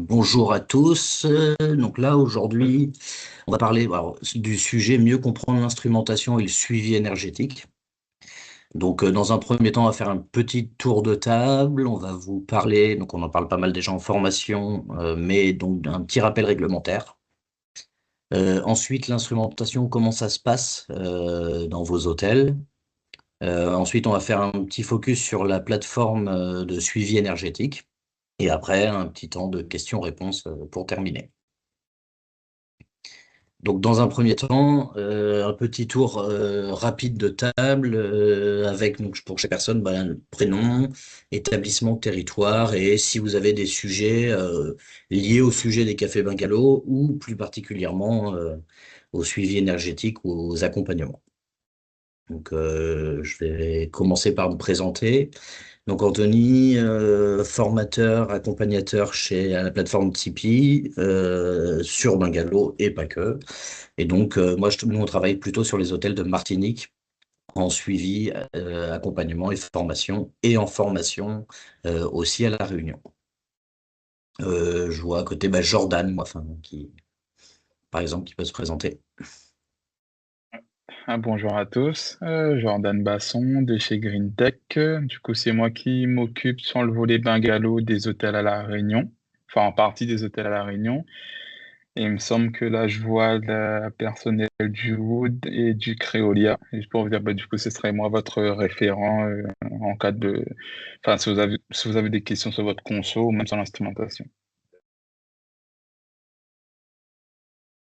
Bonjour à tous. Donc là, aujourd'hui, on va parler du sujet mieux comprendre l'instrumentation et le suivi énergétique. Donc, dans un premier temps, on va faire un petit tour de table. On va vous parler, donc on en parle pas mal déjà en formation, mais donc un petit rappel réglementaire. Ensuite, l'instrumentation, comment ça se passe dans vos hôtels. Ensuite, on va faire un petit focus sur la plateforme de suivi énergétique. Et après, un petit temps de questions-réponses pour terminer. Donc, dans un premier temps, un petit tour rapide de table avec donc, pour chaque personne le prénom, établissement, territoire et si vous avez des sujets liés au sujet des cafés bungalows ou plus particulièrement au suivi énergétique ou aux accompagnements. Donc, je vais commencer par me présenter. Donc Anthony, formateur, accompagnateur chez la plateforme Tipeee, sur Bungalow et pas que. Et donc nous on travaille plutôt sur les hôtels de Martinique en suivi, accompagnement et en formation aussi à La Réunion. Je vois à côté Jordan, par exemple, qui peut se présenter. Bonjour à tous, Jordan Basson de chez GreenTech. Du coup, c'est moi qui m'occupe sur le volet bungalow des hôtels à La Réunion, enfin en partie des hôtels à La Réunion. Et il me semble que là, je vois la personnel du Wood et du Créolia. Et pour vous dire, du coup, ce serait moi votre référent en cas de... Enfin, si vous avez des questions sur votre conso ou même sur l'instrumentation.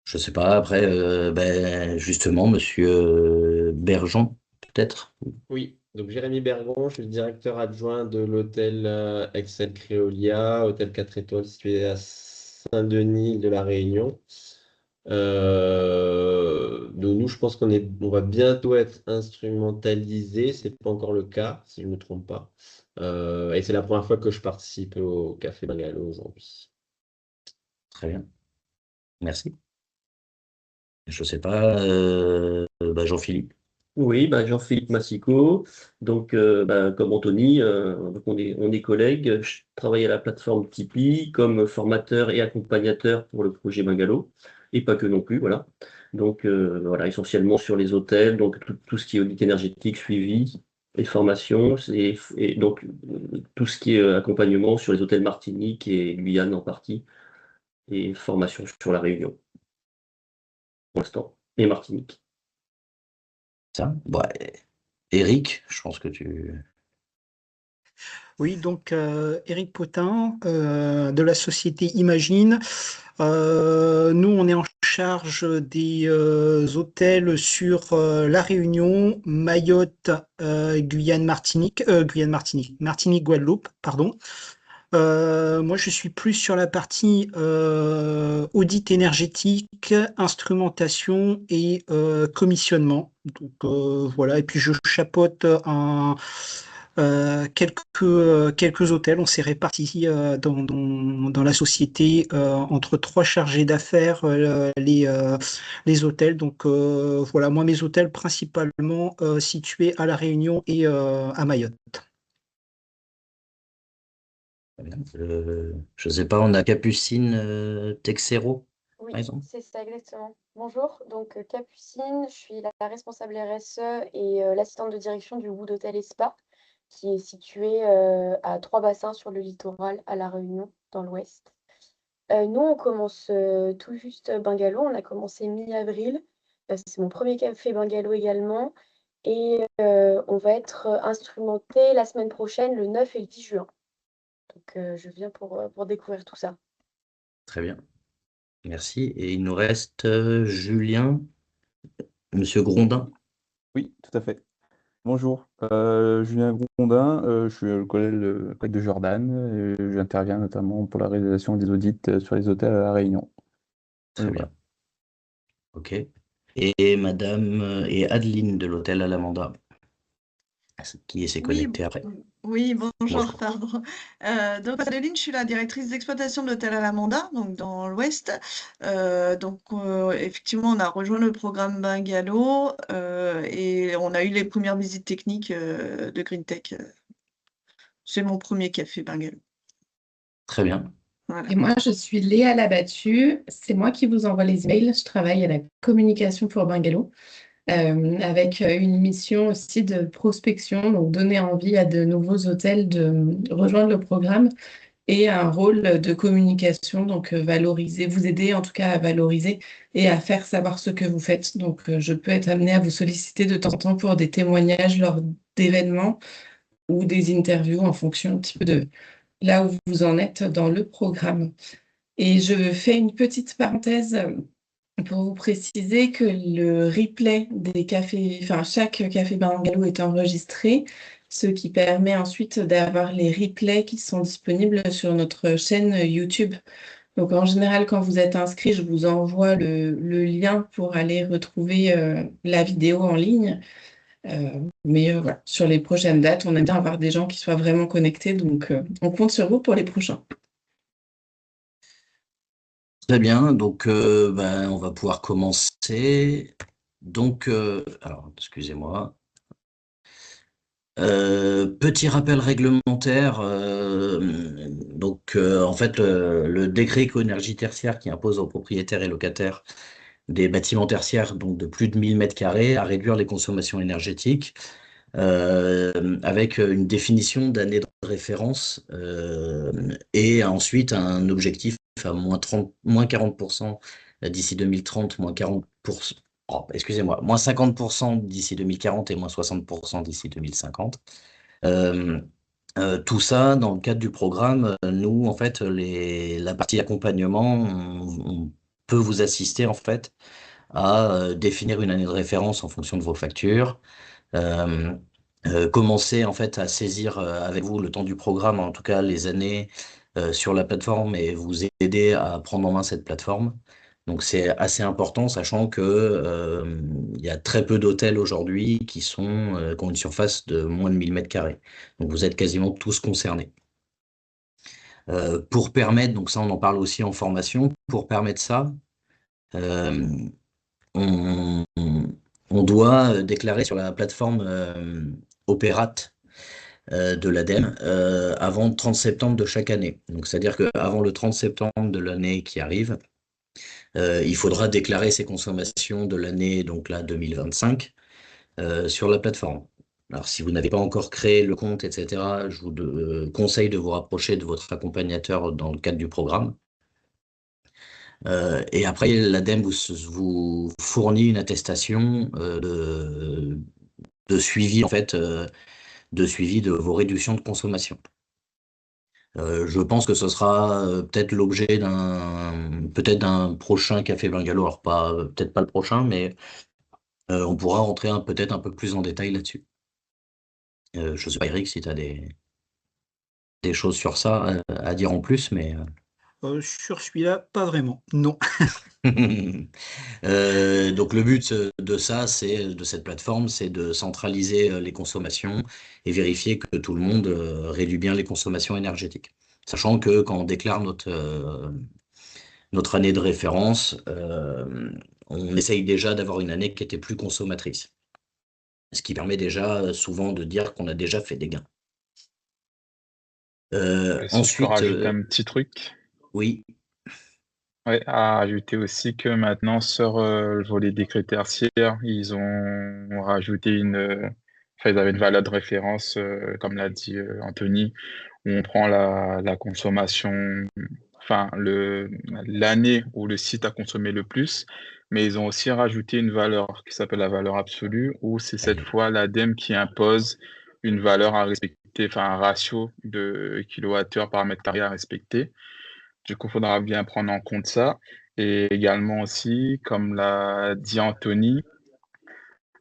Je sais pas, après, justement, monsieur Bergeon, peut-être. Oui, donc Jérémy Bergon, je suis le directeur adjoint de l'hôtel Excel Créolia, hôtel 4 étoiles situé à Saint-Denis de la Réunion. Donc nous, je pense on va bientôt être instrumentalisé, c'est pas encore le cas, si je ne me trompe pas. Et c'est la première fois que je participe au Café Bungalow aujourd'hui. Très bien, merci. Je sais pas, Jean-Philippe. Oui, Jean-Philippe Massico. Donc, comme Anthony, donc on est collègues. Je travaille à la plateforme Tipeee comme formateur et accompagnateur pour le projet Bungalow, et pas que non plus, voilà. Donc, voilà, essentiellement sur les hôtels, donc tout ce qui est audit énergétique, suivi et formation, et donc tout ce qui est accompagnement sur les hôtels Martinique et Guyane en partie, et formation sur la Réunion pour l'instant, et Martinique. Ça. Eric, je pense que tu... Oui, donc Éric Potin de la société Imagine. Nous, on est en charge des hôtels sur La Réunion, Mayotte, Martinique, Guadeloupe, pardon. Moi, je suis plus sur la partie audit énergétique, instrumentation et commissionnement. Donc voilà, et puis je chapeaute quelques hôtels. On s'est répartis dans la société entre trois chargés d'affaires, les hôtels. Donc voilà, moi mes hôtels principalement situés à La Réunion et à Mayotte. Très bien. Je sais pas, on a Capucine Texero, par Oui, exemple. c'est ça exactement. Bonjour, donc Capucine, je suis la responsable RSE et l'assistante de direction du Wood Hotel et Spa, qui est situé à Trois-Bassins sur le littoral à La Réunion, dans l'ouest. Nous, on commence tout juste Bungalow, on a commencé mi-avril. C'est mon premier café Bungalow également. Et on va être instrumenté la semaine prochaine, le 9 et le 10 juin. Donc je viens pour découvrir tout ça. Très bien, merci. Et il nous reste Julien, monsieur Grondin. Oui, tout à fait. Bonjour, Julien Grondin, je suis le collègue de Jordan et j'interviens notamment pour la réalisation des audits sur les hôtels à La Réunion. Très Voilà. bien, ok. Et madame et Adeline de l'hôtel Alamanda, qui s'est Oui, connectée après. oui, bonjour, Bonjour. pardon. Donc, Adeline, je suis la directrice d'exploitation de l'hôtel Alamanda, donc dans l'Ouest. Effectivement, on a rejoint le programme Bungalow et on a eu les premières visites techniques de GreenTech. C'est mon premier café Bungalow. Très bien. Voilà. Et moi, je suis Léa Labattu. C'est moi qui vous envoie les emails. Je travaille à la communication pour Bungalow, avec une mission aussi de prospection, donc donner envie à de nouveaux hôtels de rejoindre le programme et un rôle de communication, donc valoriser, vous aider en tout cas à valoriser et à faire savoir ce que vous faites. Donc, je peux être amenée à vous solliciter de temps en temps pour des témoignages lors d'événements ou des interviews en fonction un petit peu de là où vous en êtes dans le programme. Et je fais une petite parenthèse pour vous préciser que le replay des cafés, enfin chaque café bungalow est enregistré, ce qui permet ensuite d'avoir les replays qui sont disponibles sur notre chaîne YouTube. Donc en général, quand vous êtes inscrit, je vous envoie le lien pour aller retrouver la vidéo en ligne. Mais voilà, sur les prochaines dates, on aime bien avoir des gens qui soient vraiment connectés, donc on compte sur vous pour les prochains. Très bien, donc on va pouvoir commencer. Donc, alors, excusez-moi. Petit rappel réglementaire, en fait, le décret éco-énergie tertiaire qui impose aux propriétaires et locataires des bâtiments tertiaires, donc de plus de 1000 m² à réduire les consommations énergétiques, avec une définition d'année de référence, et ensuite un objectif à moins 40% d'ici 2030, moins 40%, excusez-moi, moins 50% d'ici 2040 et moins 60% d'ici 2050. Tout ça, dans le cadre du programme, nous, en fait, la partie accompagnement, on peut vous assister, en fait, à définir une année de référence en fonction de vos factures, commencer, en fait, à saisir avec vous le temps du programme, en tout cas les années sur la plateforme, et vous aider à prendre en main cette plateforme. Donc c'est assez important, sachant que il y a très peu d'hôtels aujourd'hui qui ont une surface de moins de 1000 m². Donc vous êtes quasiment tous concernés. Pour permettre, donc ça on en parle aussi en formation, pour permettre ça, on, on doit déclarer sur la plateforme Opérate de l'ADEME avant le 30 septembre de chaque année. Donc c'est-à-dire qu'avant le 30 septembre de l'année qui arrive, il faudra déclarer ses consommations de l'année, donc là 2025, sur la plateforme. Alors, si vous n'avez pas encore créé le compte, etc., je vous conseille de vous rapprocher de votre accompagnateur dans le cadre du programme. Et après, l'ADEME vous fournit une attestation de suivi, en fait, de suivi de vos réductions de consommation. Je pense que ce sera peut-être l'objet d'un prochain Café Bungalow. Alors, peut-être pas le prochain, mais on pourra rentrer peut-être un peu plus en détail là-dessus. Je ne sais pas, Eric, si tu as des choses sur ça à dire en plus, mais... Sur celui-là, pas vraiment, non. Donc le but de cette plateforme, c'est de centraliser les consommations et vérifier que tout le monde réduit bien les consommations énergétiques. Sachant que quand on déclare notre année de référence, on essaye déjà d'avoir une année qui était plus consommatrice. Ce qui permet déjà souvent de dire qu'on a déjà fait des gains. Si je peux rajouter un petit truc. Oui. Ouais, à rajouter aussi que maintenant, sur le volet décret tertiaire, ils ont rajouté enfin, ils avaient une valeur de référence, comme l'a dit Anthony, où on prend la consommation, enfin, l'année où le site a consommé le plus, mais ils ont aussi rajouté une valeur qui s'appelle la valeur absolue, où c'est cette fois l'ADEME qui impose une valeur à respecter, enfin, un ratio de kilowattheure par mètre carré à respecter. Du coup, il faudra bien prendre en compte ça. Et également aussi, comme l'a dit Anthony,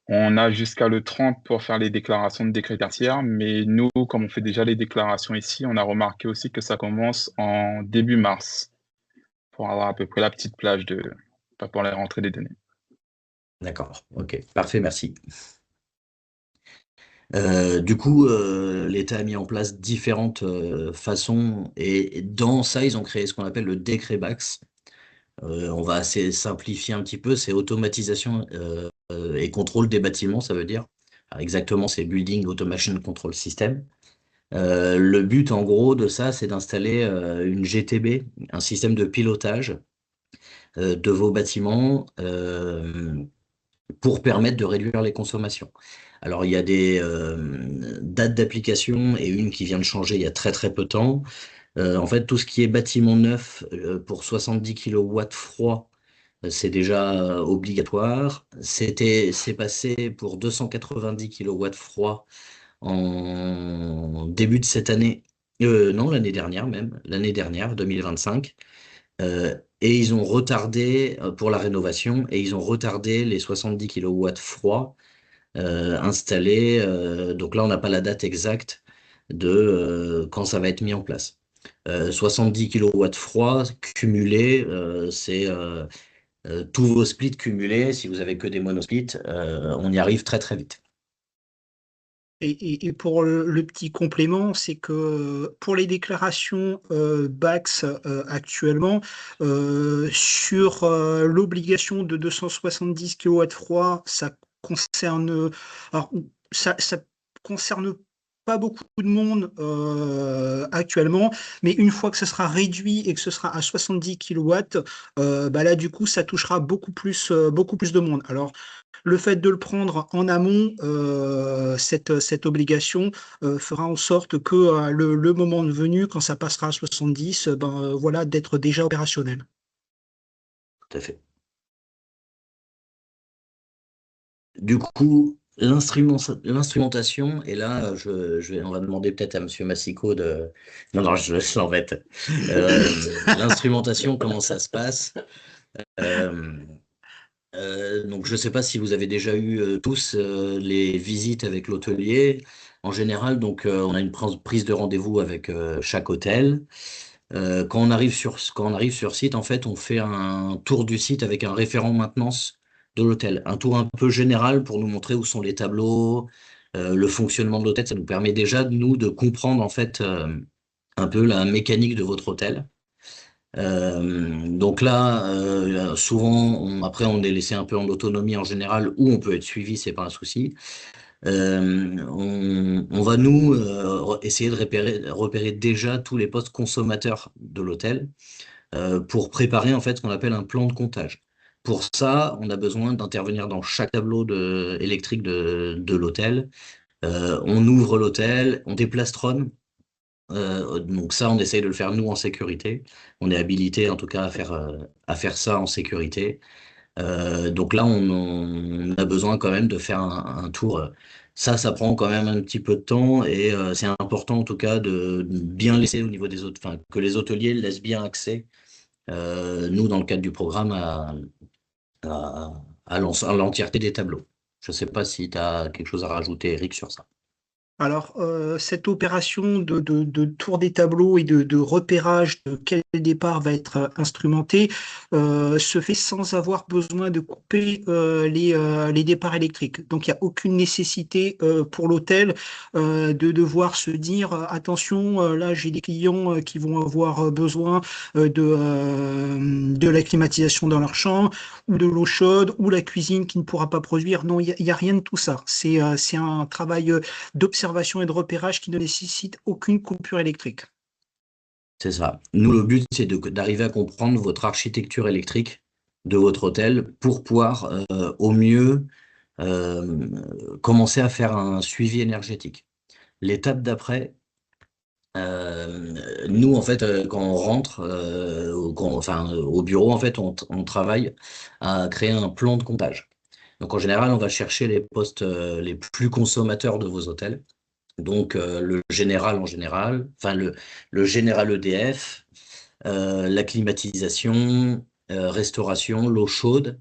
on a jusqu'à le 30 pour faire les déclarations de décret tertiaire, mais nous, comme on fait déjà les déclarations ici, on a remarqué aussi que ça commence en début mars, pour avoir à peu près la petite plage pour la rentrée des données. D'accord, ok, parfait, merci. Du coup, l'État a mis en place différentes façons, et dans ça, ils ont créé ce qu'on appelle le décret BAX. On va assez simplifier un petit peu, c'est automatisation et contrôle des bâtiments, ça veut dire. Alors, exactement, c'est Building Automation Control System. Le but, en gros, de ça, c'est d'installer une GTB, un système de pilotage de vos bâtiments pour permettre de réduire les consommations. Alors, il y a des dates d'application et une qui vient de changer il y a très très peu de temps. En fait, tout ce qui est bâtiment neuf pour 70 kW froid, c'est déjà obligatoire. C'est passé pour 290 kW froid en début de cette année. Non, l'année dernière même, l'année dernière, 2025. Et ils ont retardé pour la rénovation et ils ont retardé les 70 kW froid installés. Donc là, on n'a pas la date exacte de quand ça va être mis en place. 70 kW froid cumulés, c'est tous vos splits cumulés. Si vous avez que des monosplits, on y arrive très très vite. Et pour le petit complément, c'est que pour les déclarations BAX actuellement, sur l'obligation de 270 kW froid, ça concerne, alors, ça concerne pas beaucoup de monde actuellement, mais une fois que ce sera réduit et que ce sera à 70 kW, bah là du coup ça touchera beaucoup plus de monde. Alors le fait de le prendre en amont, cette obligation fera en sorte que le moment venu, quand ça passera à 70, voilà, d'être déjà opérationnel. Tout à fait. Du coup, l'instrumentation, et là, on va demander peut-être à Monsieur Massico de... Non, je l'embête. L'instrumentation, comment ça se passe? Donc, je ne sais pas si vous avez déjà eu tous les visites avec l'hôtelier. En général, donc, on a une prise de rendez-vous avec chaque hôtel. Quand on arrive sur site, en fait, on fait un tour du site avec un référent maintenance de l'hôtel. Un tour un peu général pour nous montrer où sont les tableaux, le fonctionnement de l'hôtel. Ça nous permet déjà, nous, de comprendre, en fait, un peu la mécanique de votre hôtel. Donc là, souvent, après, on est laissé un peu en autonomie en général, où on peut être suivi, c'est pas un souci. On va nous essayer de repérer déjà tous les postes consommateurs de l'hôtel pour préparer en fait ce qu'on appelle un plan de comptage. Pour ça, on a besoin d'intervenir dans chaque tableau électrique de l'hôtel. On ouvre l'hôtel, on déplastronne. Donc ça, on essaye de le faire nous en sécurité. On est habilité en tout cas à faire ça en sécurité. Donc là, on a besoin quand même de faire un tour. Ça prend quand même un petit peu de temps et c'est important en tout cas de bien laisser au niveau des autres, enfin que les hôteliers laissent bien accès, nous dans le cadre du programme, à l'entièreté des tableaux. Je ne sais pas si tu as quelque chose à rajouter, Eric, sur ça. Alors, cette opération de tour des tableaux et de repérage de quel départ va être instrumenté se fait sans avoir besoin de couper les départs électriques. Donc, il n'y a aucune nécessité pour l'hôtel de devoir se dire attention, là, j'ai des clients qui vont avoir besoin de la climatisation dans leur chambre, ou de l'eau chaude, ou la cuisine qui ne pourra pas produire. Non, il y a rien de tout ça. C'est un travail d'observation et de repérage qui ne nécessite aucune coupure électrique. C'est ça. Nous, le but, c'est d'arriver à comprendre votre architecture électrique de votre hôtel pour pouvoir au mieux commencer à faire un suivi énergétique. L'étape d'après, nous, en fait, quand on rentre au bureau, en fait, on travaille à créer un plan de comptage. Donc, en général, on va chercher les postes les plus consommateurs de vos hôtels. Donc, le général en général, enfin le général EDF, la climatisation, restauration, l'eau chaude,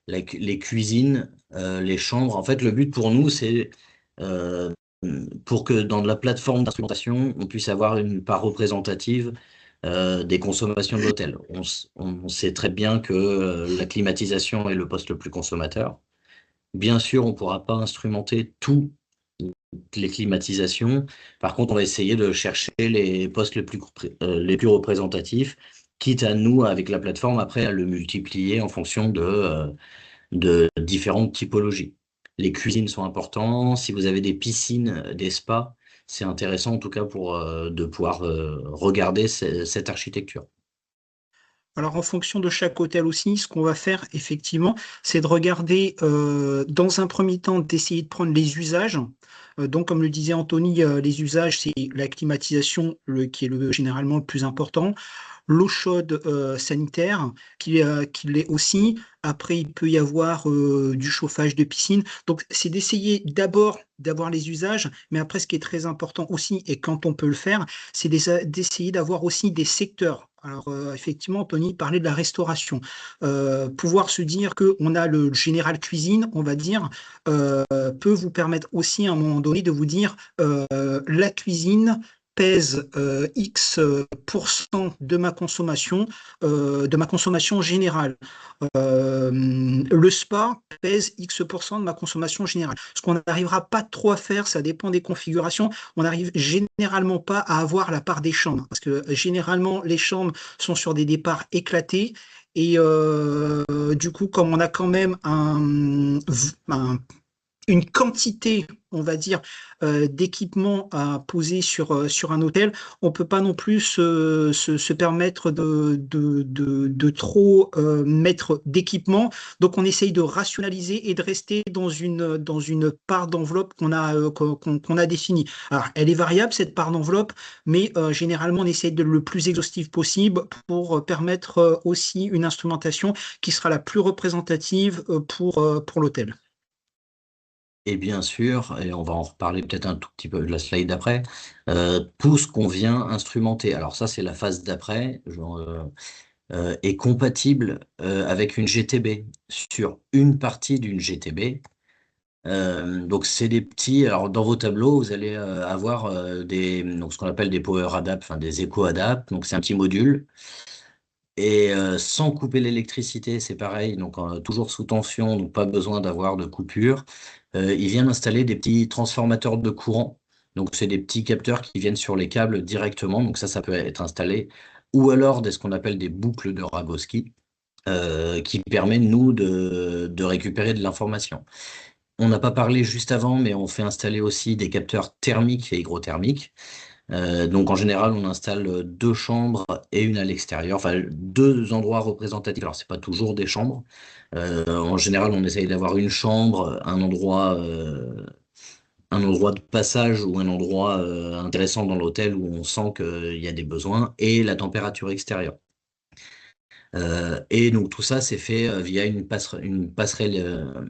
les cuisines, les chambres. En fait, le but pour nous, c'est pour que dans la plateforme d'instrumentation, on puisse avoir une part représentative des consommations de l'hôtel. On sait très bien que la climatisation est le poste le plus consommateur. Bien sûr, on ne pourra pas instrumenter toutes les climatisations. Par contre, on va essayer de chercher les postes les plus représentatifs, quitte à nous, avec la plateforme, après, à le multiplier en fonction de différentes typologies. Les cuisines sont importantes. Si vous avez des piscines, des spas, c'est intéressant en tout cas de pouvoir regarder cette architecture. Alors, en fonction de chaque hôtel aussi, ce qu'on va faire, effectivement, c'est de regarder, dans un premier temps, d'essayer de prendre les usages. Donc, comme le disait Anthony, les usages, c'est la climatisation qui est généralement le plus important. L'eau chaude sanitaire, qui l'est aussi. Après, il peut y avoir du chauffage de piscine. Donc, c'est d'essayer d'abord d'avoir les usages, mais après, ce qui est très important aussi, et quand on peut le faire, c'est d'essayer d'avoir aussi des secteurs. Alors, effectivement, Tony parlait de la restauration. Pouvoir se dire qu'on a le général cuisine, on va dire, peut vous permettre aussi à un moment donné de vous dire la cuisine pèse X% de ma consommation générale. Le spa pèse X% de ma consommation générale. Ce qu'on n'arrivera pas trop à faire, ça dépend des configurations, on n'arrive généralement pas à avoir la part des chambres, parce que généralement, les chambres sont sur des départs éclatés, et du coup, comme on a quand même une quantité, on va dire, d'équipements à poser sur un hôtel, on ne peut pas non plus se permettre de trop mettre d'équipements. Donc, on essaye de rationaliser et de rester dans une part d'enveloppe qu'on a définie. Alors, elle est variable, cette part d'enveloppe, mais généralement, on essaye de le plus exhaustif possible pour permettre aussi une instrumentation qui sera la plus représentative pour l'hôtel. Et bien sûr, et on va en reparler peut-être un tout petit peu de la slide d'après, tout ce qu'on vient instrumenter. Alors ça, c'est la phase d'après, est compatible avec une GTB sur une partie d'une GTB. Donc c'est des petits. Alors dans vos tableaux, vous allez avoir donc ce qu'on appelle des power adapt, enfin des éco adapt. Donc c'est un petit module. Et sans couper l'électricité, c'est pareil, donc toujours sous tension, donc pas besoin d'avoir de coupure. Il vient d'installer des petits transformateurs de courant. Donc c'est des petits capteurs qui viennent sur les câbles directement, donc ça peut être installé. Ou alors ce qu'on appelle des boucles de Ragowski, qui permet, nous, de récupérer de l'information. On n'a pas parlé juste avant, mais on fait installer aussi des capteurs thermiques et hygrothermiques. Donc en général, on installe 2 chambres et une à l'extérieur, enfin 2 endroits représentatifs. Alors c'est pas toujours des chambres. En général, on essaye d'avoir une chambre, un endroit de passage ou un endroit intéressant dans l'hôtel où on sent qu'il y a des besoins, et la température extérieure. Et donc tout ça, c'est fait via une passerelle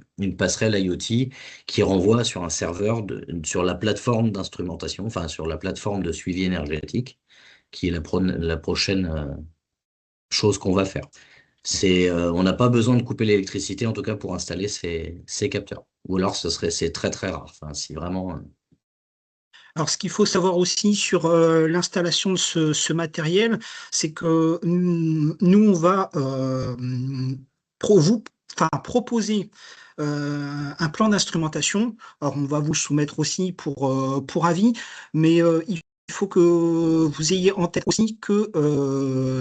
IoT qui renvoie sur un serveur sur la plateforme d'instrumentation, enfin sur la plateforme de suivi énergétique, qui est la prochaine chose qu'on va faire. On n'a pas besoin de couper l'électricité, en tout cas pour installer ces capteurs. Ou alors c'est très très rare. Enfin, si vraiment. Alors, ce qu'il faut savoir aussi sur l'installation de ce matériel, c'est que nous, on va proposer un plan d'instrumentation. Alors, on va vous le soumettre aussi pour avis, mais il faut que vous ayez en tête aussi que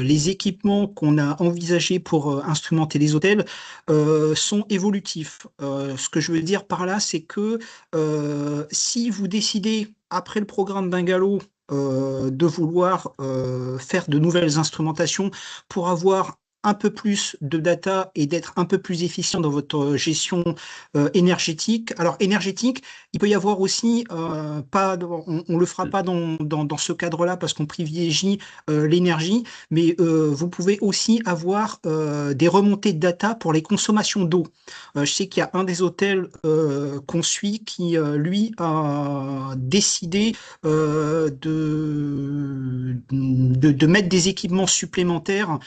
les équipements qu'on a envisagés pour instrumenter les hôtels sont évolutifs. Ce que je veux dire par là, c'est que si vous décidez, après le programme Bungalow, de vouloir faire de nouvelles instrumentations pour avoir un peu plus de data et d'être un peu plus efficient dans votre gestion énergétique. Alors, énergétique, il peut y avoir aussi, on le fera pas dans ce cadre-là parce qu'on privilégie l'énergie, mais vous pouvez aussi avoir des remontées de data pour les consommations d'eau. Je sais qu'il y a un des hôtels qu'on suit qui, lui, a décidé de mettre des équipements supplémentaires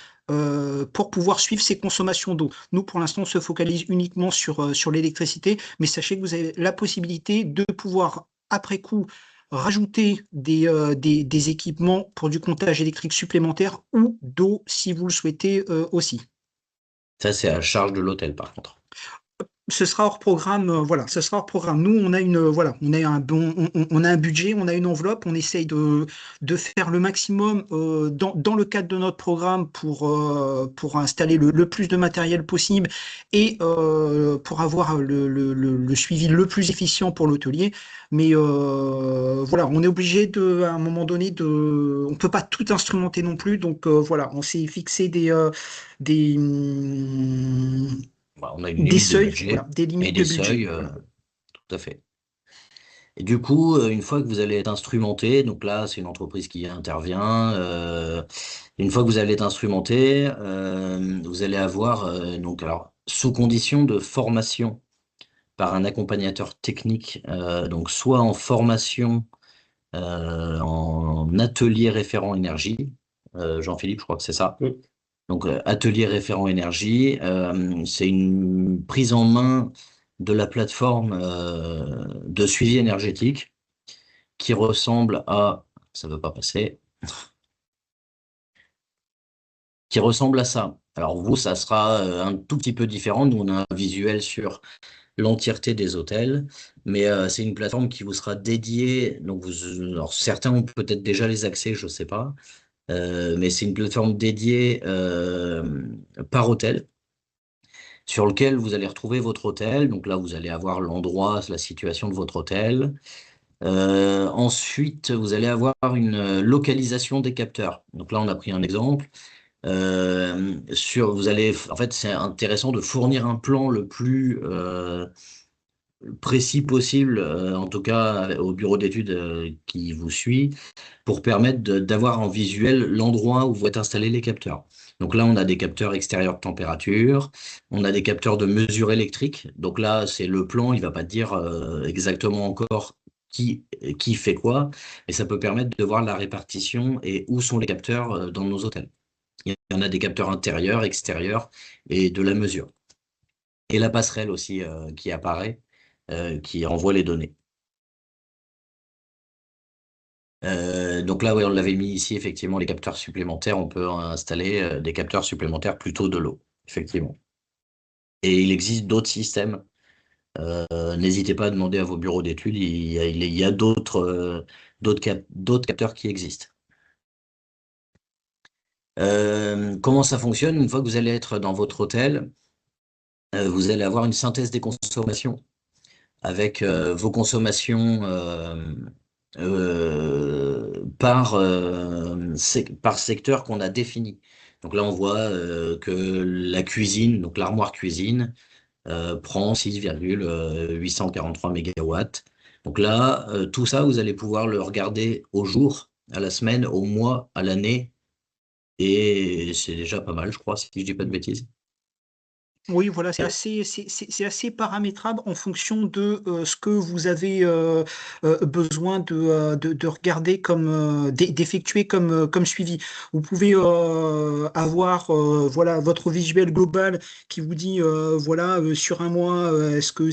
pour pouvoir suivre ses consommations d'eau. Nous, pour l'instant, on se focalise uniquement sur l'électricité, mais sachez que vous avez la possibilité de pouvoir, après coup, rajouter des équipements pour du comptage électrique supplémentaire ou d'eau, si vous le souhaitez aussi. Ça, c'est à charge de l'hôtel, par contre. Ce sera hors programme, voilà, ce sera hors programme. Nous, on a on a un budget, on a une enveloppe, on essaye de faire le maximum dans le cadre de notre programme pour installer le plus de matériel possible et pour avoir le suivi le plus efficient pour l'hôtelier. Mais voilà, on est obligé à un moment donné, on peut pas tout instrumenter non plus. Donc voilà, on s'est fixé des, On a une des limite de seuils, budget voilà, des et limites des de budget. seuils, Voilà. tout à fait. Et du coup, une fois que vous allez être instrumenté, donc là, c'est une entreprise qui intervient. Une fois que vous allez être instrumenté, vous allez avoir, donc, alors, sous condition de formation par un accompagnateur technique, donc soit en formation en atelier référent énergie, Jean-Philippe, je crois que c'est ça. Oui. Donc, atelier référent énergie, c'est une prise en main de la plateforme de suivi énergétique qui ressemble à, ça ne veut pas passer, qui ressemble à ça. Alors vous, ça sera un tout petit peu différent. Nous, on a un visuel sur l'entièreté des hôtels, mais c'est une plateforme qui vous sera dédiée. Donc alors certains ont peut-être déjà les accès, je ne sais pas, mais c'est une plateforme dédiée par hôtel, sur lequel vous allez retrouver votre hôtel. Donc là, vous allez avoir l'endroit, la situation de votre hôtel. Ensuite, vous allez avoir une localisation des capteurs. Donc là, on a pris un exemple. En fait, c'est intéressant de fournir un plan le plus précis possible, en tout cas au bureau d'études qui vous suit, pour permettre d'avoir en visuel l'endroit où vont être installés les capteurs. Donc là, on a des capteurs extérieurs de température, on a des capteurs de mesure électrique. Donc là, c'est le plan, il va pas te dire exactement encore qui fait quoi, mais ça peut permettre de voir la répartition et où sont les capteurs dans nos hôtels. Il y en a des capteurs intérieurs, extérieurs et de la mesure. Et la passerelle aussi qui apparaît, qui renvoie les données. Donc là, oui, on l'avait mis ici, effectivement, les capteurs supplémentaires. On peut installer des capteurs supplémentaires plutôt de l'eau, effectivement. Et il existe d'autres systèmes. N'hésitez pas à demander à vos bureaux d'études. Il y a d'autres capteurs qui existent. Comment ça fonctionne? Une fois que vous allez être dans votre hôtel, vous allez avoir une synthèse des consommations avec vos consommations par secteur qu'on a défini. Donc là, on voit que la cuisine, donc l'armoire cuisine, prend 6,843 mégawatts. Donc là, tout ça, vous allez pouvoir le regarder au jour, à la semaine, au mois, à l'année, et c'est déjà pas mal, je crois, si je dis pas de bêtises. Oui, voilà, c'est assez paramétrable en fonction de ce que vous avez besoin de regarder d'effectuer comme suivi. Vous pouvez avoir voilà votre visuel global qui vous dit voilà sur un mois est-ce que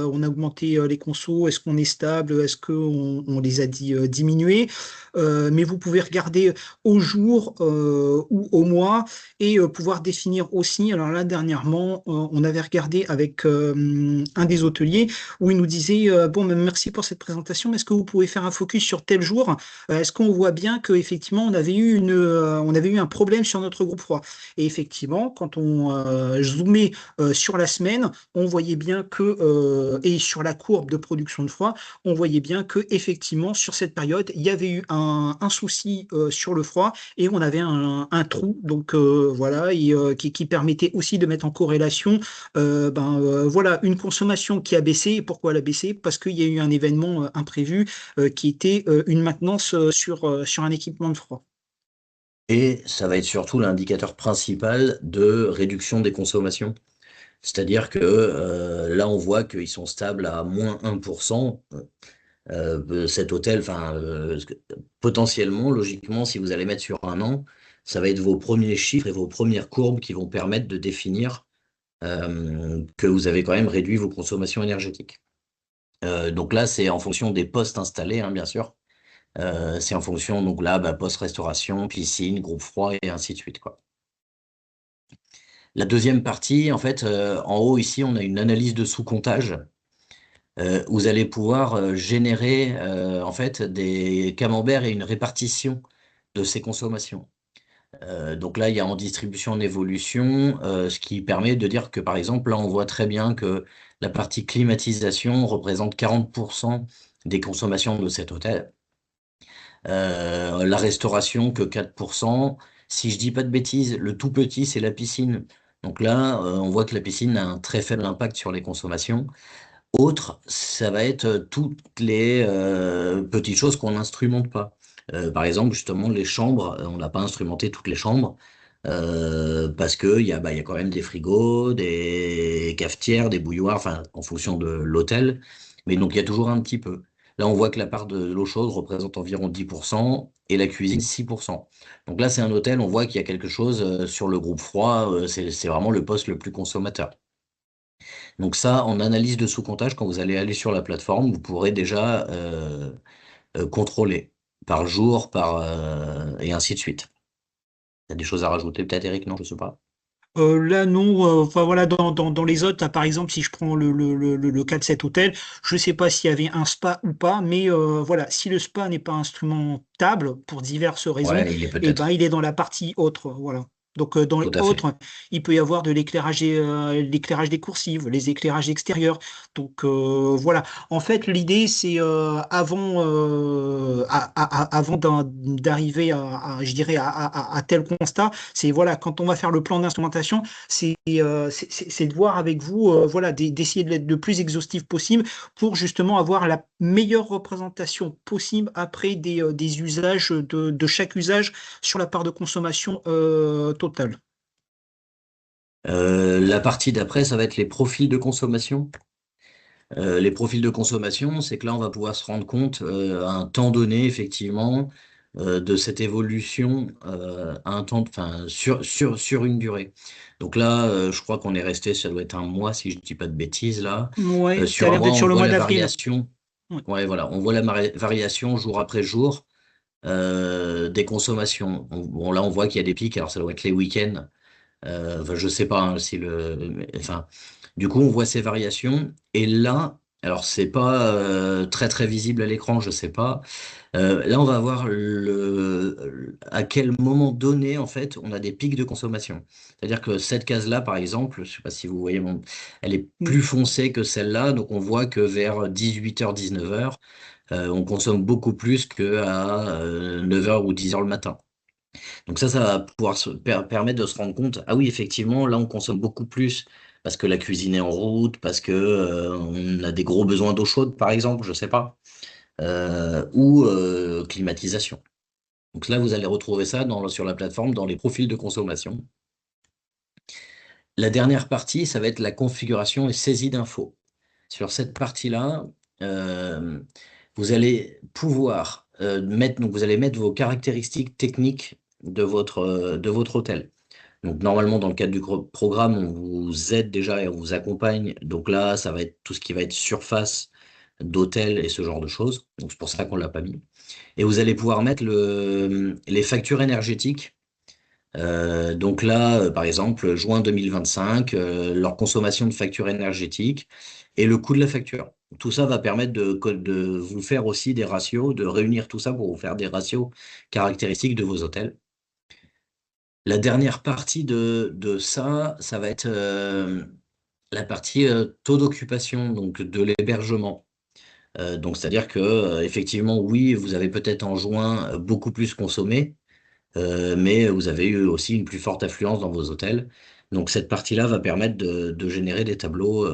on a augmenté les consos, est-ce qu'on est stable, est-ce qu'on les a diminués, mais vous pouvez regarder au jour ou au mois et pouvoir définir aussi. Alors là dernièrement on avait regardé avec un des hôteliers où il nous disait bon, merci pour cette présentation, mais est-ce que vous pouvez faire un focus sur tel jour? Est-ce qu'on voit bien qu'effectivement on avait eu un problème sur notre groupe froid? Et effectivement, quand on zoomait sur la semaine, on voyait bien et sur la courbe de production de froid, on voyait bien que effectivement sur cette période, il y avait eu un souci sur le froid et on avait un trou, donc voilà, et qui permettait aussi de mettre en corrélation voilà, une consommation qui a baissé. Et pourquoi elle a baissé? Parce qu'il y a eu un événement imprévu qui était une maintenance sur un équipement de froid. Et ça va être surtout l'indicateur principal de réduction des consommations. C'est-à-dire que là, on voit qu'ils sont stables à moins 1%. Cet hôtel, potentiellement, logiquement, si vous allez mettre sur un an, ça va être vos premiers chiffres et vos premières courbes qui vont permettre de définir que vous avez quand même réduit vos consommations énergétiques. Donc là, c'est en fonction des postes installés, hein, bien sûr. C'est en fonction, donc là, poste-restauration, piscine, groupe froid et ainsi de suite, quoi. La deuxième partie, en fait, en haut ici, on a une analyse de sous-comptage. Vous allez pouvoir générer en fait des camemberts et une répartition de ces consommations. Donc là, il y a en distribution, en évolution, ce qui permet de dire que par exemple, là, on voit très bien que la partie climatisation représente 40% des consommations de cet hôtel. La restauration que 4%. Si je dis pas de bêtises, le tout petit, c'est la piscine. Donc là, on voit que la piscine a un très faible impact sur les consommations. Autre, ça va être toutes les petites choses qu'on n'instrumente pas. Par exemple, justement, les chambres, on n'a pas instrumenté toutes les chambres parce qu'il y a quand même des frigos, des cafetières, des bouilloires, enfin, en fonction de l'hôtel. Mais donc, il y a toujours un petit peu. Là, on voit que la part de l'eau chaude représente environ 10% et la cuisine 6%. Donc là, c'est un hôtel, on voit qu'il y a quelque chose sur le groupe froid, c'est vraiment le poste le plus consommateur. Donc ça, en analyse de sous-comptage, quand vous allez aller sur la plateforme, vous pourrez déjà contrôler par jour, et ainsi de suite. Il y a des choses à rajouter peut-être, Eric? Non, je sais pas. Là, non. Enfin, voilà, dans les autres, là, par exemple, si je prends le cas de cet hôtel, je ne sais pas s'il y avait un spa ou pas, mais voilà, si le spa n'est pas instrumentable pour diverses raisons, Ouais, il est eh ben, peut-être. il est dans la partie autre. Voilà. Donc, dans les Tout à fait. autres, il peut y avoir de l'éclairage des coursives, les éclairages extérieurs. Donc, voilà. En fait, l'idée, c'est avant d'arriver je dirais, à tel constat, c'est voilà, quand on va faire le plan d'instrumentation, c'est de voir avec vous, voilà, d'essayer de l'être le plus exhaustif possible pour justement avoir la meilleure représentation possible après des usages de chaque usage sur la part de consommation totale. La partie d'après, ça va être les profils de consommation. Les profils de consommation, c'est que là, on va pouvoir se rendre compte à un temps donné, effectivement, de cette évolution à un temps, enfin, sur une durée. Donc là, je crois qu'on est resté, ça doit être un mois, si je ne dis pas de bêtises, là. Ouais, ça a Sur un l'air mois, d'être on sur le voit mois la d'avril. variation. Ouais. Ouais, voilà, on voit la variation jour après jour des consommations. Bon, là, on voit qu'il y a des pics, alors ça doit être les week-ends. Enfin, je sais pas hein, si enfin, du coup, on voit ces variations. Et là, alors c'est pas très très visible à l'écran, je sais pas. Là, on va voir à quel moment donné, en fait, on a des pics de consommation. C'est-à-dire que cette case-là, par exemple, je sais pas si vous voyez, elle est plus foncée que celle-là. Donc, on voit que vers 18h, 19h, on consomme beaucoup plus qu'à 9h ou 10h le matin. Donc ça va pouvoir permettre de se rendre compte, ah oui, effectivement, là, on consomme beaucoup plus parce que la cuisine est en route, parce que on a des gros besoins d'eau chaude, par exemple, je sais pas, ou climatisation. Donc là, vous allez retrouver ça sur la plateforme, dans les profils de consommation. La dernière partie, ça va être la configuration et saisie d'infos. Sur cette partie-là, euh, vous allez pouvoir donc vous allez mettre vos caractéristiques techniques de votre hôtel. Donc normalement, dans le cadre du programme, on vous aide déjà et on vous accompagne. Donc là, ça va être tout ce qui va être surface d'hôtel et ce genre de choses. Donc c'est pour ça qu'on l'a pas mis. Et vous allez pouvoir mettre les factures énergétiques. Donc là, par exemple, juin 2025, leur consommation de facture énergétique et le coût de la facture. Tout ça va permettre de vous faire aussi des ratios, de réunir tout ça pour vous faire des ratios caractéristiques de vos hôtels. La dernière partie de ça, ça va être la partie taux d'occupation, donc de l'hébergement. Donc c'est-à-dire que effectivement, oui, vous avez peut-être en juin beaucoup plus consommé, mais vous avez eu aussi une plus forte affluence dans vos hôtels. Donc cette partie-là va permettre de générer des tableaux,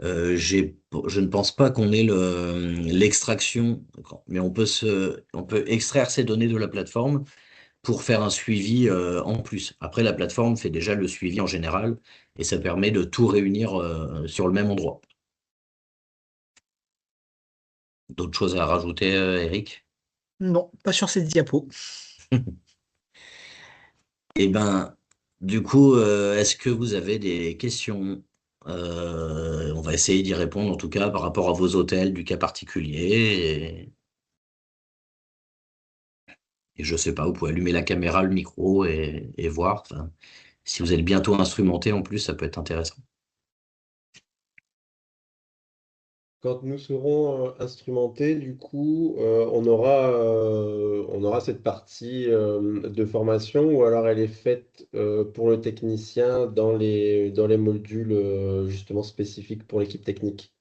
je ne pense pas qu'on ait l'extraction, mais on peut extraire ces données de la plateforme pour faire un suivi en plus. Après, la plateforme fait déjà le suivi en général et ça permet de tout réunir sur le même endroit. D'autres choses à rajouter, Eric? Non, pas sur cette diapo. Eh ben, du coup, est-ce que vous avez des questions? On va essayer d'y répondre en tout cas par rapport à vos hôtels, du cas particulier. Et je sais pas, vous pouvez allumer la caméra, le micro et voir. Enfin, si vous êtes bientôt instrumenté en plus, ça peut être intéressant. Quand nous serons instrumentés, du coup, on aura cette partie de formation ou alors elle est faite pour le technicien dans les modules justement spécifiques pour l'équipe technique.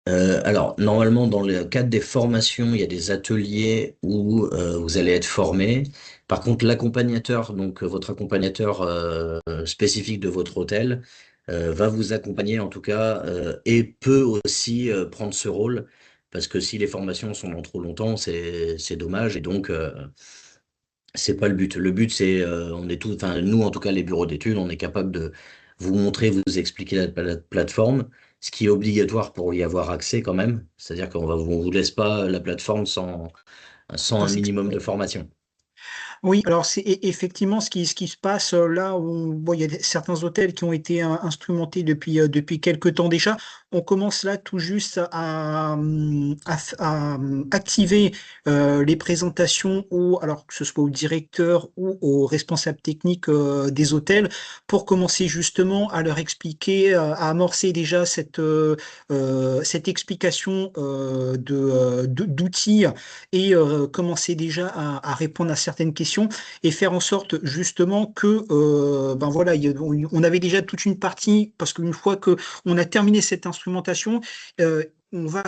Alors, normalement, dans le cadre des formations, il y a des ateliers où vous allez être formé. Par contre, l'accompagnateur, donc votre accompagnateur spécifique de votre hôtel, va vous accompagner en tout cas et peut aussi prendre ce rôle parce que si les formations sont dans trop longtemps, c'est dommage et donc c'est pas le but. Le but, c'est on est tous, enfin nous en tout cas les bureaux d'études, on est capable de vous montrer, vous expliquer la plateforme, ce qui est obligatoire pour y avoir accès quand même. C'est-à-dire on vous laisse pas la plateforme sans Sans un minimum de s'exprimer. formation. Oui, alors c'est effectivement ce qui se passe là où bon, il y a certains hôtels qui ont été instrumentés depuis quelques temps déjà. On commence là tout juste à activer les présentations alors que ce soit au directeur ou aux responsables techniques des hôtels pour commencer justement à leur expliquer, à amorcer déjà cette explication d'outils et commencer déjà à répondre à certaines questions et faire en sorte justement que ben voilà, on avait déjà toute une partie parce qu'une fois que on a terminé cette instrumentation, on va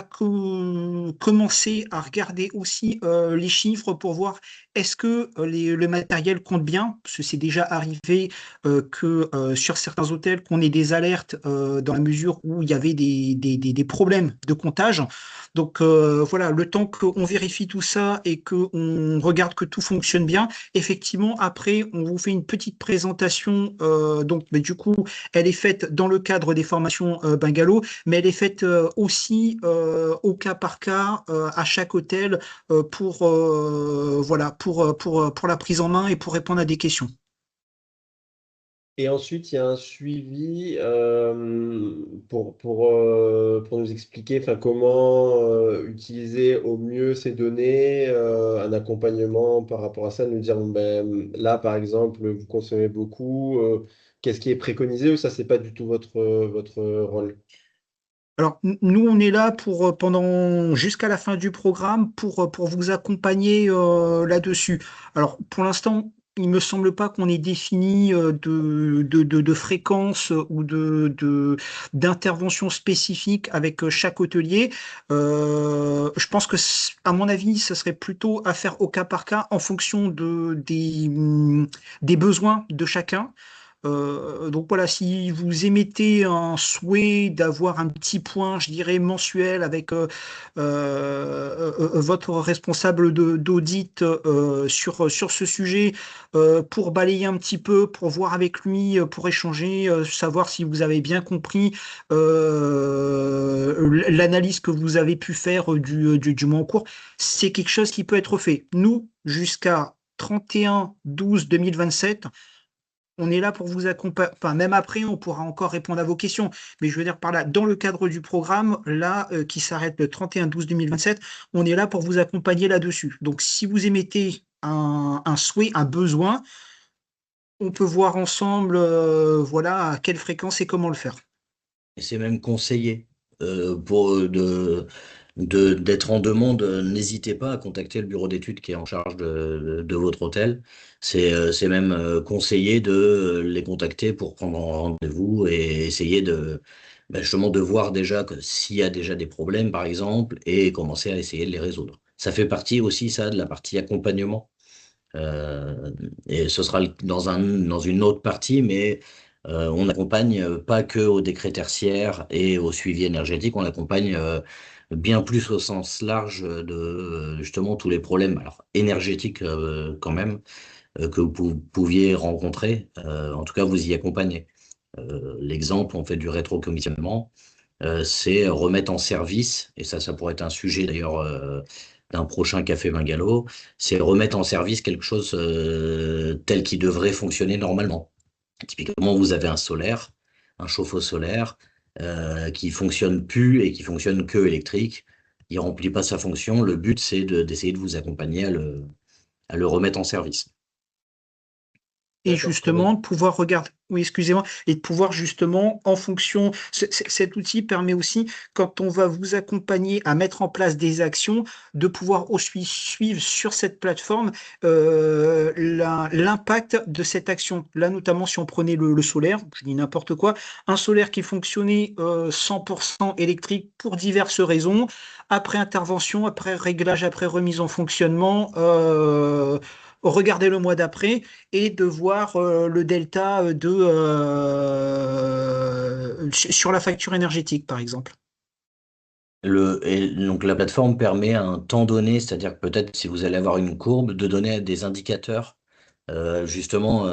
commencer à regarder aussi les chiffres pour voir est-ce que le matériel compte bien, parce que c'est déjà arrivé que sur certains hôtels qu'on ait des alertes dans la mesure où il y avait des problèmes de comptage. Donc voilà, le temps qu'on vérifie tout ça et qu'on regarde que tout fonctionne bien, effectivement, après, on vous fait une petite présentation. Donc, mais du coup, elle est faite dans le cadre des formations Bungalow, mais elle est faite aussi au cas par cas à chaque hôtel voilà, pour la prise en main et pour répondre à des questions. Et ensuite, il y a un suivi pour nous expliquer enfin, comment utiliser au mieux ces données, un accompagnement par rapport à ça, nous dire, bon, ben, là, par exemple, vous consommez beaucoup, qu'est-ce qui est préconisé ou ça, c'est pas du tout votre rôle? Alors, nous, on est là pendant jusqu'à la fin du programme pour vous accompagner là-dessus. Alors, pour l'instant, il me semble pas qu'on ait défini de fréquence ou d'intervention spécifique avec chaque hôtelier. Je pense que, à mon avis, ça serait plutôt à faire au cas par cas en fonction des besoins de chacun. Donc voilà, si vous émettez un souhait d'avoir un petit point, je dirais, mensuel avec votre responsable d'audit sur ce sujet, pour balayer un petit peu, pour voir avec lui, pour échanger, savoir si vous avez bien compris l'analyse que vous avez pu faire du mois en cours, c'est quelque chose qui peut être fait. Nous, jusqu'à 31/12/2027, on est là pour vous accompagner. Enfin, même après, on pourra encore répondre à vos questions. Mais je veux dire par là, dans le cadre du programme, là, qui s'arrête le 31/12/2027, on est là pour vous accompagner là-dessus. Donc, si vous émettez un souhait, un besoin, on peut voir ensemble, voilà, à quelle fréquence et comment le faire. Et c'est même conseillé d'être en demande. N'hésitez pas à contacter le bureau d'études qui est en charge de votre hôtel. C'est même conseillé de les contacter pour prendre un rendez-vous et essayer justement de voir déjà s'il y a déjà des problèmes, par exemple, et commencer à essayer de les résoudre. Ça fait partie aussi, ça, de la partie accompagnement. Et ce sera dans une autre partie, mais on n'accompagne pas que au décret tertiaire et au suivi énergétique, on accompagne bien plus au sens large de justement tous les problèmes alors, énergétiques quand même que vous pouviez rencontrer. En tout cas, vous y accompagnez. L'exemple, on fait du rétrocommissionnement, c'est remettre en service, et ça pourrait être un sujet d'ailleurs d'un prochain café bungalow, c'est remettre en service quelque chose tel qu'il devrait fonctionner normalement. Typiquement, vous avez un chauffe-eau solaire qui fonctionne plus et qui fonctionne que électrique. Il remplit pas sa fonction. Le but, c'est d'essayer de vous accompagner à le remettre en service. Et D'accord, très bien. justement, de pouvoir regarder, oui, excusez-moi, et de pouvoir justement, en fonction, cet outil permet aussi, quand on va vous accompagner à mettre en place des actions, de pouvoir aussi suivre sur cette plateforme l'impact de cette action. Là, notamment, si on prenait le solaire, je dis n'importe quoi, un solaire qui fonctionnait 100% électrique pour diverses raisons, après intervention, après réglage, après remise en fonctionnement, regardez le mois d'après et de voir le delta sur la facture énergétique, par exemple. Et donc la plateforme permet à un temps donné, c'est-à-dire que peut-être si vous allez avoir une courbe, de donner des indicateurs justement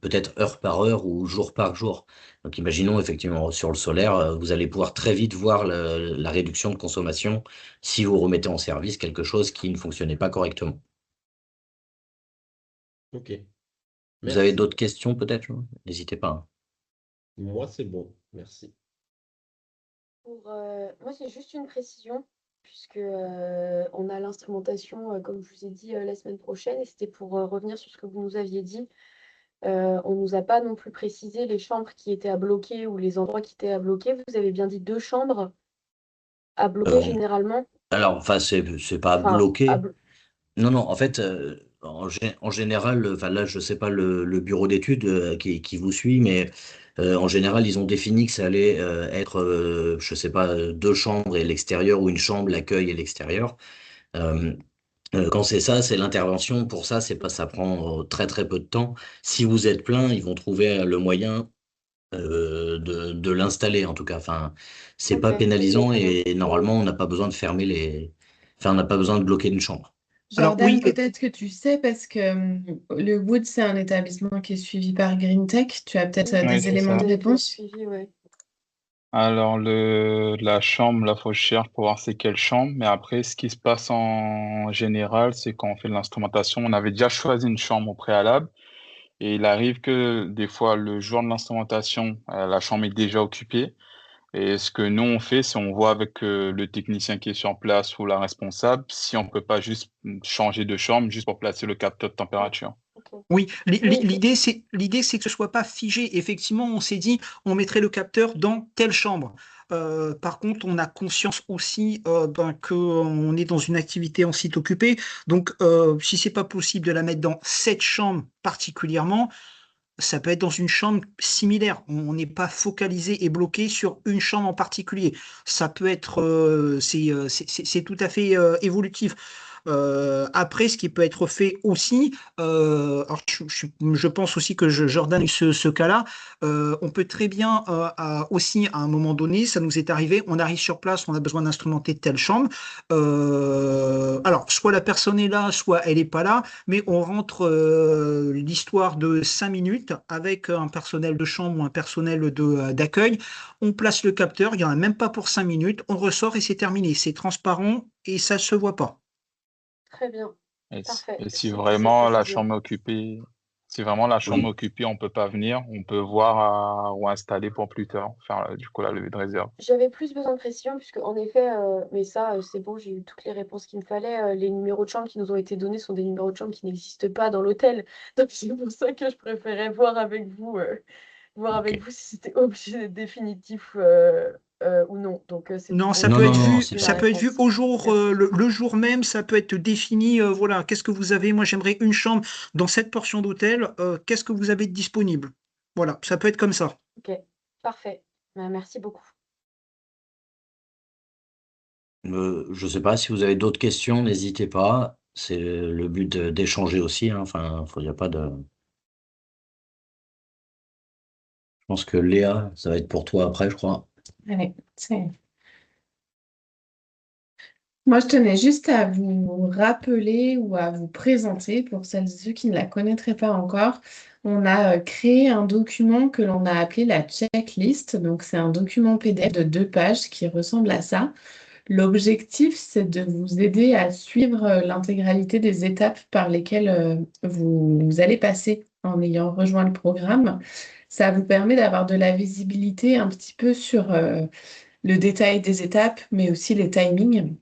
peut-être heure par heure ou jour par jour. Donc imaginons effectivement sur le solaire, vous allez pouvoir très vite voir la réduction de consommation si vous remettez en service quelque chose qui ne fonctionnait pas correctement. Ok, Vous avez merci. d'autres questions peut-être? N'hésitez pas, hein. Moi, c'est bon. Merci. Moi, c'est juste une précision, puisque on a l'instrumentation, comme je vous ai dit, la semaine prochaine, et c'était pour revenir sur ce que vous nous aviez dit. On ne nous a pas non plus précisé les chambres qui étaient à bloquer ou les endroits qui étaient à bloquer. Vous avez bien dit 2 chambres à bloquer Euh, généralement. alors, enfin, c'est pas Enfin, bloqué. Non, non, en fait, en général, enfin là, je sais pas le bureau d'études qui vous suit, mais en général, ils ont défini que ça allait être, je sais pas, 2 chambres et l'extérieur ou une chambre, l'accueil et l'extérieur. Euh, Quand c'est ça, c'est l'intervention. Pour ça, c'est pas, ça prend très très peu de temps. Si vous êtes plein, ils vont trouver le moyen de l'installer en tout cas. Enfin, c'est pas Ok, très pénalisant bien. et normalement, on n'a pas besoin de fermer enfin, on n'a pas besoin de bloquer une chambre. Alors Jordan, oui, peut-être que tu sais, parce que le Wood, c'est un établissement qui est suivi par Green Tech. Tu as peut-être Oui, Oui, des c'est éléments de ça. on était réponse? suivis, ouais. Alors, la chambre, là, faut que je cherche pour voir c'est quelle chambre. Mais après, ce qui se passe en général, c'est quand on fait de l'instrumentation, on avait déjà choisi une chambre au préalable. Et il arrive que des fois, le jour de l'instrumentation, la chambre est déjà occupée. Et ce que nous, on fait, c'est on voit avec le technicien qui est sur place ou la responsable si on peut pas juste changer de chambre juste pour placer le capteur de température. Ok. oui, Oui, l'idée, c'est que ce soit pas figé. Effectivement, on s'est dit, on mettrait le capteur dans telle chambre. Par contre, on a conscience aussi qu'on est dans une activité en site occupé. Donc, si c'est pas possible de la mettre dans cette chambre particulièrement, ça peut être dans une chambre similaire. On n'est pas focalisé et bloqué sur une chambre en particulier. Ça peut être, c'est tout à fait évolutif. Après, ce qui peut être fait aussi, alors je pense aussi que Jordan a eu ce cas-là, on peut très bien aussi, à un moment donné, ça nous est arrivé, on arrive sur place, on a besoin d'instrumenter telle chambre. Alors, soit la personne est là, soit elle n'est pas là, mais on rentre l'histoire de 5 minutes avec un personnel de chambre ou un personnel d'accueil. On place le capteur, il n'y en a même pas pour 5 minutes, on ressort et c'est terminé. C'est transparent et ça ne se voit pas. très bien. Et Parfait. et si Merci pour cette vraiment la précision. chambre est occupée, si vraiment la chambre est Oui. occupée, on peut pas venir, on peut voir ou installer pour plus tard, faire du coup la levée de réserve. J'avais plus besoin de précision, puisque en effet, mais ça, c'est bon, j'ai eu toutes les réponses qu'il me fallait. Les numéros de chambre qui nous ont été donnés sont des numéros de chambre qui n'existent pas dans l'hôtel. Donc c'est pour ça que je préférais voir avec Ok. vous si c'était obligé d'être définitif ou non. Donc c'est tout Non, bon, ça Non, peut j'ai être non, non, vu, c'est eu ma ça pas. peut être vu réponse. au jour, Merci. le jour même, ça peut être défini. Voilà, qu'est-ce que vous avez? Moi, j'aimerais une chambre dans cette portion d'hôtel. Qu'est-ce que vous avez de disponible? Voilà, ça peut être comme ça. Ok, parfait. Merci beaucoup. Je sais pas si vous avez d'autres questions, n'hésitez pas. C'est le but d'échanger aussi, hein. Enfin, y a pas de. Je pense que Léa, ça va être pour toi après, je crois. Allez, c'est... Moi, je tenais juste à vous rappeler ou à vous présenter, pour celles et ceux qui ne la connaîtraient pas encore, on a créé un document que l'on a appelé la checklist. Donc, c'est un document PDF de 2 pages qui ressemble à ça. L'objectif, c'est de vous aider à suivre l'intégralité des étapes par lesquelles vous allez passer en ayant rejoint le programme. Ça vous permet d'avoir de la visibilité un petit peu sur le détail des étapes, mais aussi les timings.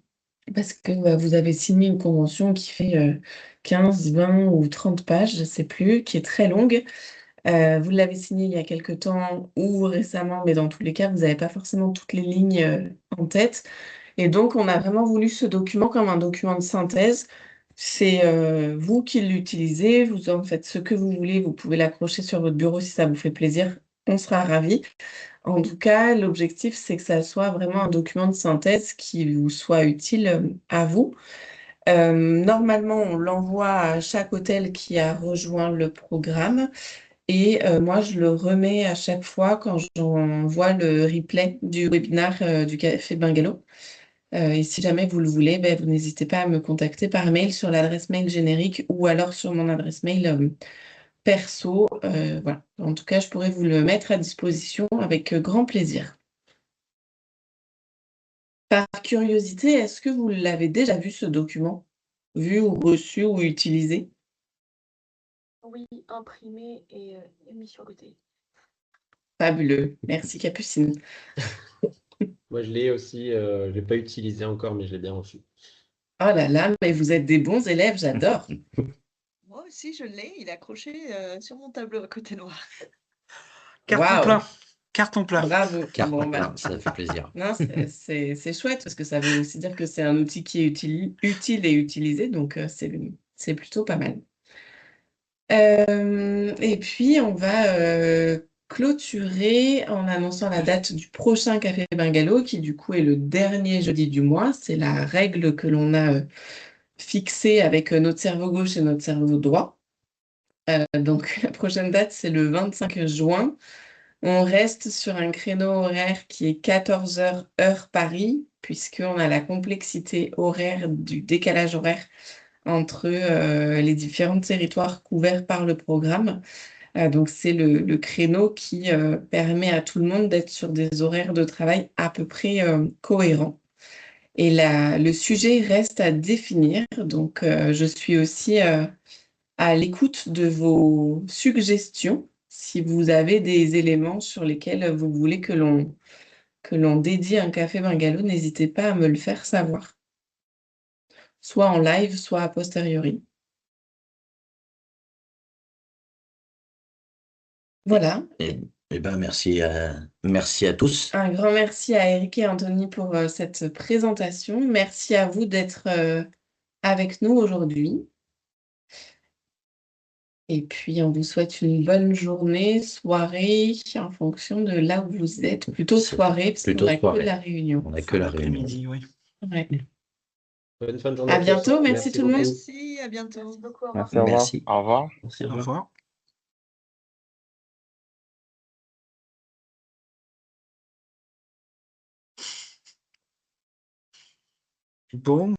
parce que vous avez signé une convention qui fait 15, 20 ou 30 pages, je ne sais plus, qui est très longue. Vous l'avez signée il y a quelque temps ou récemment, mais dans tous les cas, vous n'avez pas forcément toutes les lignes en tête. Et donc, on a vraiment voulu ce document comme un document de synthèse. C'est vous qui l'utilisez, vous en faites ce que vous voulez, vous pouvez l'accrocher sur votre bureau si ça vous fait plaisir, on sera ravis. En tout cas, l'objectif, c'est que ça soit vraiment un document de synthèse qui vous soit utile à vous. Normalement, on l'envoie à chaque hôtel qui a rejoint le programme et moi, je le remets à chaque fois quand j'envoie le replay du webinaire du Café Bungalow. Et si jamais vous le voulez, ben, vous n'hésitez pas à me contacter par mail sur l'adresse mail générique ou alors sur mon adresse mail perso. Voilà. En tout cas, je pourrais vous le mettre à disposition avec grand plaisir. Par curiosité, est-ce que vous l'avez déjà vu ce document? Vu ou reçu ou utilisé? Oui, imprimé et mis sur le côté. Fabuleux. Merci Capucine. Moi, je l'ai aussi, je l'ai pas utilisé encore, mais je l'ai bien reçu. Oh là là, mais vous êtes des bons élèves, j'adore. Moi aussi, je l'ai, il est accroché sur mon tableau à côté noir. Carton Waouh, plein. Carton plein. bravo. Carton Bon, plein, bah, ça fait plaisir. non, c'est chouette parce que ça veut aussi dire que c'est un outil qui est utile et utilisé, donc c'est plutôt pas mal. Et puis, on va clôturer en annonçant la date du prochain Café Bungalow, qui du coup est le dernier jeudi du mois. C'est la règle que l'on a fixée avec notre cerveau gauche et notre cerveau droit. Donc, la prochaine date, c'est le 25 juin. On reste sur un créneau horaire qui est 14 heures heure Paris, puisqu'on a la complexité horaire du décalage horaire entre les différents territoires couverts par le programme. Donc, c'est le créneau qui permet à tout le monde d'être sur des horaires de travail à peu près cohérents. Et le sujet reste à définir. Donc, je suis aussi à l'écoute de vos suggestions. Si vous avez des éléments sur lesquels vous voulez que l'on dédie un café bungalow, n'hésitez pas à me le faire savoir, soit en live, soit a posteriori. Voilà. Eh ben, merci à tous. Un grand merci à Eric et Anthony pour cette présentation. Merci à vous d'être avec nous aujourd'hui. Et puis, on vous souhaite une bonne journée, soirée, en fonction de là où vous êtes. Plutôt soirée, parce qu'on Plutôt n'a que soirée. la réunion. On n'a que la réunion. Après-midi, oui. Ouais. Bonne fin de journée À à tous. bientôt, merci tout le monde. Merci, à bientôt. Merci beaucoup, au revoir. Merci, au revoir. Merci. Au revoir. Merci, au Au revoir. revoir. Bon.